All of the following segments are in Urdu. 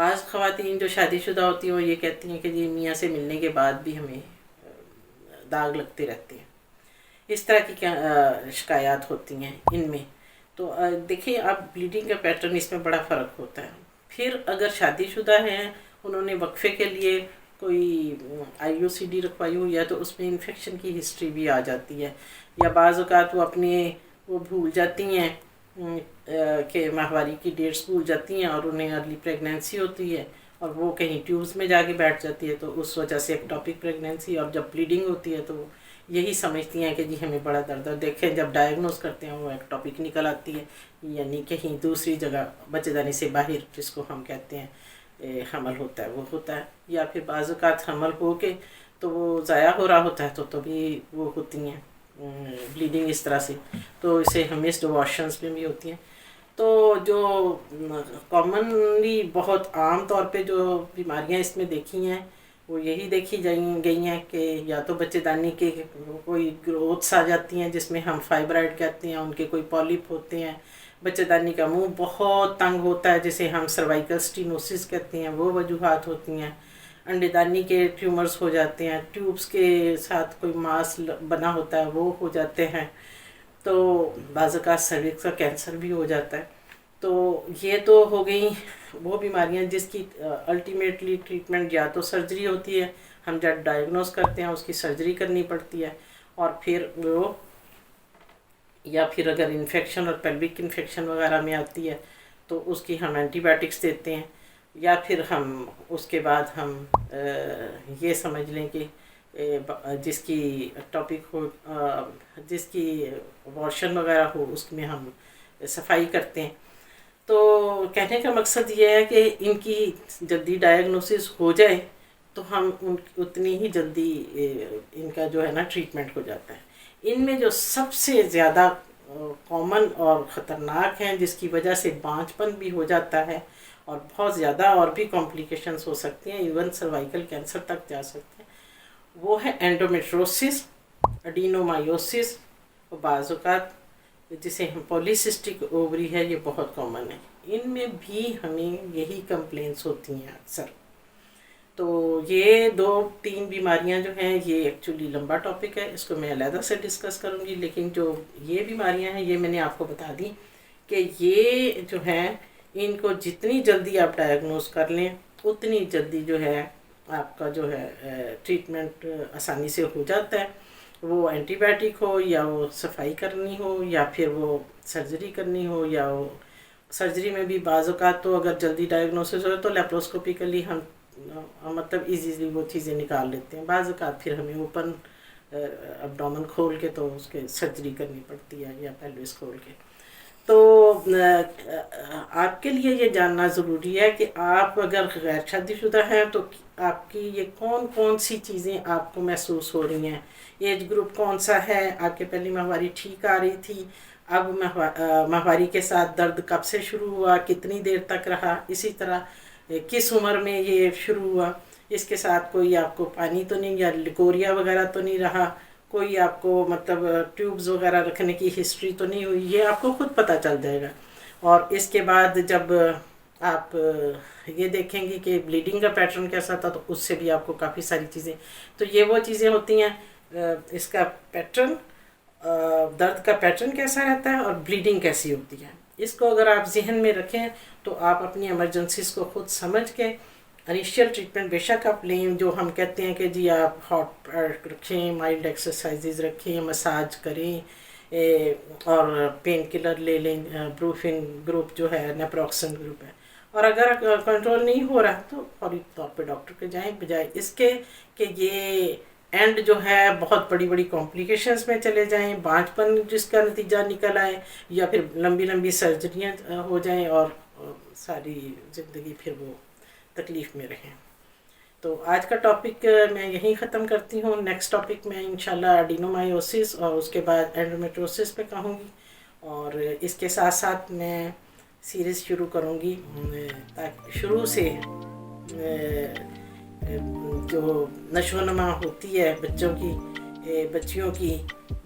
بعض خواتین جو شادی شدہ ہوتی ہیں وہ یہ کہتی ہیں کہ جی میاں سے ملنے کے بعد بھی ہمیں داغ لگتے رہتے ہیں، اس طرح کی کیا شکایات ہوتی ہیں ان میں۔ تو دیکھیں اب بلیڈنگ کا پیٹرن اس میں بڑا فرق ہوتا ہے۔ پھر اگر شادی شدہ ہیں، انہوں نے وقفے کے لیے کوئی IUCD رکھوائی ہوئی ہے تو اس میں انفیکشن کی ہسٹری بھی آ جاتی ہے، یا بعض اوقات وہ بھول جاتی ہیں کہ ماہواری کی ڈیٹس بھول جاتی ہیں اور انہیں ارلی پریگنینسی ہوتی ہے اور وہ کہیں ٹیوبز میں جا کے بیٹھ جاتی ہے، تو اس وجہ سے ایکٹوپک پریگنینسی، اور جب بلیڈنگ ہوتی ہے تو یہی سمجھتی ہیں کہ جی ہمیں بڑا درد ہے۔ دیکھیں جب ڈائگنوز کرتے ہیں وہ ایکٹوپک نکل آتی ہے، یعنی کہیں دوسری جگہ بچے دانی سے باہر جس کو ہم کہتے ہیں حمل ہوتا ہے وہ ہوتا ہے، یا پھر بعض اوقات حمل ہو کے تو وہ ضائع ہو رہا ہوتا ہے تو تبھی وہ ہوتی ہیں بلیڈنگ اس طرح سے، تو اسے ہمسڈ ابارشنز میں بھی ہوتی ہیں۔ تو جو کامنلی بہت عام طور پہ جو بیماریاں اس میں دیکھی ہیں وہ یہی دیکھی گئی ہیں کہ یا تو بچے دانی کے کوئی گروتھس آ جاتی ہیں جس میں ہم فائبرائڈ کہتے ہیں، ان کے کوئی پالیپ ہوتے ہیں، بچے دانی کا منہ بہت تنگ ہوتا ہے جسے ہم سروائیکل سٹینوسس کہتے ہیں، وہ وجوہات ہوتی ہیں، انڈے دانی کے ٹیومرز ہو جاتے ہیں، ٹیوبس کے ساتھ کوئی ماس بنا ہوتا ہے وہ ہو جاتے ہیں، تو بعض اوقات سروکس کا کینسر بھی ہو جاتا ہے۔ تو یہ تو ہو گئی وہ بیماریاں جس کی الٹیمیٹلی ٹریٹمنٹ یا تو سرجری ہوتی ہے، ہم جب ڈائگنوز کرتے ہیں اس کی سرجری کرنی پڑتی ہے، اور پھر وہ یا پھر اگر انفیکشن اور پیلوک انفیکشن وغیرہ میں آتی ہے تو اس کی ہم اینٹی بائیوٹکس دیتے ہیں، یا پھر ہم اس کے بعد ہم یہ سمجھ لیں کہ جس کی ٹاپک ہو جس کی ابارشن وغیرہ ہو اس میں ہم صفائی کرتے ہیں۔ تو کہنے کا مقصد یہ ہے کہ ان کی جلدی ڈائگنوسس ہو جائے تو ہم اتنی ہی جلدی ان کا جو ہے نا ٹریٹمنٹ ہو جاتا ہے۔ ان میں جو سب سے زیادہ کامن اور خطرناک ہیں جس کی وجہ سے بانجھ پن بھی ہو جاتا ہے اور بہت زیادہ اور بھی کمپلیکیشنز ہو سکتی ہیں، ایون سروائیکل کینسر تک جا سکتے ہیں، وہ ہے اینڈومیٹروسس، اڈینومائیوسس، اور بعض اوقات جسے ہم پولیسسٹک اووری ہے، یہ بہت کامن ہے۔ ان میں بھی ہمیں یہی کمپلینس ہوتی ہیں اکثر۔ تو یہ 2-3 بیماریاں جو ہیں یہ ایکچولی لمبا ٹاپک ہے، اس کو میں علیحدہ سے ڈسکس کروں گی، لیکن جو یہ بیماریاں ہیں یہ میں نے آپ کو بتا دی کہ یہ جو ہیں ان کو جتنی جلدی آپ ڈائگنوز کر لیں اتنی جلدی جو ہے آپ کا جو ہے ٹریٹمنٹ آسانی سے ہو جاتا ہے، وہ اینٹی بائیوٹک ہو یا وہ صفائی کرنی ہو یا پھر وہ سرجری کرنی ہو، یا وہ سرجری میں بھی بعض اوقات تو اگر جلدی ڈائگنوسس ہو تو لیپروسکوپیکلی ہم مطلب ایزیلی وہ چیزیں نکال لیتے ہیں، بعض اوقات پھر ہمیں اوپن ابڈومن کھول کے تو اس کے سرجری کرنی پڑتی ہے یا پیلوس کھول کے۔ تو آپ کے لیے یہ جاننا ضروری ہے کہ آپ اگر غیر شادی شدہ ہیں تو آپ کی یہ کون کون سی چیزیں آپ کو محسوس ہو رہی ہیں، ایج گروپ کون سا ہے، آپ کے پہلی ماہواری ٹھیک آ رہی تھی، اب ماہواری کے ساتھ درد کب سے شروع ہوا، کتنی دیر تک رہا، اسی طرح کس عمر میں یہ شروع ہوا، اس کے ساتھ کوئی آپ کو پانی تو نہیں یا لیکوریا وغیرہ تو نہیں رہا، کوئی آپ کو مطلب ٹیوبز وغیرہ رکھنے کی ہسٹری تو نہیں ہوئی، یہ آپ کو خود پتہ چل جائے گا۔ اور اس کے بعد جب آپ یہ دیکھیں گی کہ بلیڈنگ کا پیٹرن کیسا تھا تو اس سے بھی آپ کو کافی ساری چیزیں، تو یہ وہ چیزیں ہوتی ہیں اس کا پیٹرن، درد کا پیٹرن کیسا رہتا ہے اور بلیڈنگ کیسی ہوتی ہے، اس کو اگر آپ ذہن میں رکھیں تو آپ اپنی ایمرجنسیز کو خود سمجھ کے انیشیل ٹریٹمنٹ بے شک آپ لیں، جو ہم کہتے ہیں کہ جی آپ ہاٹ رکھیں، مائلڈ ایکسرسائزز رکھیں، مساج کریں، اور پین کلر لے لیں، بروفن گروپ جو ہے نیپروکسن گروپ ہے، اور اگر کنٹرول نہیں ہو رہا تو فوری طور پہ ڈاکٹر کے جائیں، بجائے اس کے کہ یہ اینڈ جو ہے بہت بڑی بڑی کمپلیکیشنز میں چلے جائیں، بانجھ پن جس کا نتیجہ نکل آئے، یا پھر لمبی لمبی سرجریاں ہو جائیں اور ساری زندگی پھر وہ تکلیف میں رہیں۔ تو آج کا ٹاپک میں یہیں ختم کرتی ہوں، نیکسٹ ٹاپک میں انشاءاللہ اڈینومائیوسس اور اس کے بعد اینڈومیٹروسس پہ کہوں گی، اور اس کے ساتھ ساتھ میں سیریز شروع کروں گی تاکہ شروع سے جو نشو و نما ہوتی ہے بچوں کی، بچیوں کی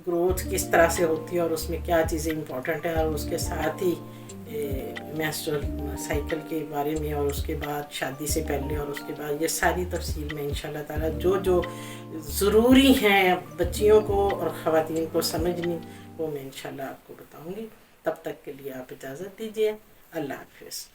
گروتھ کس طرح سے ہوتی ہے اور اس میں کیا چیزیں امپورٹنٹ ہیں، اور اس کے ساتھ ہی میسٹرل سائیکل کے بارے میں، اور اس کے بعد شادی سے پہلے اور اس کے بعد، یہ ساری تفصیل میں انشاءاللہ تعالیٰ جو ضروری ہیں بچیوں کو اور خواتین کو سمجھنی، وہ میں انشاءاللہ آپ کو بتاؤں گی۔ تب تک کے لیے آپ اجازت دیجیے، اللہ حافظ۔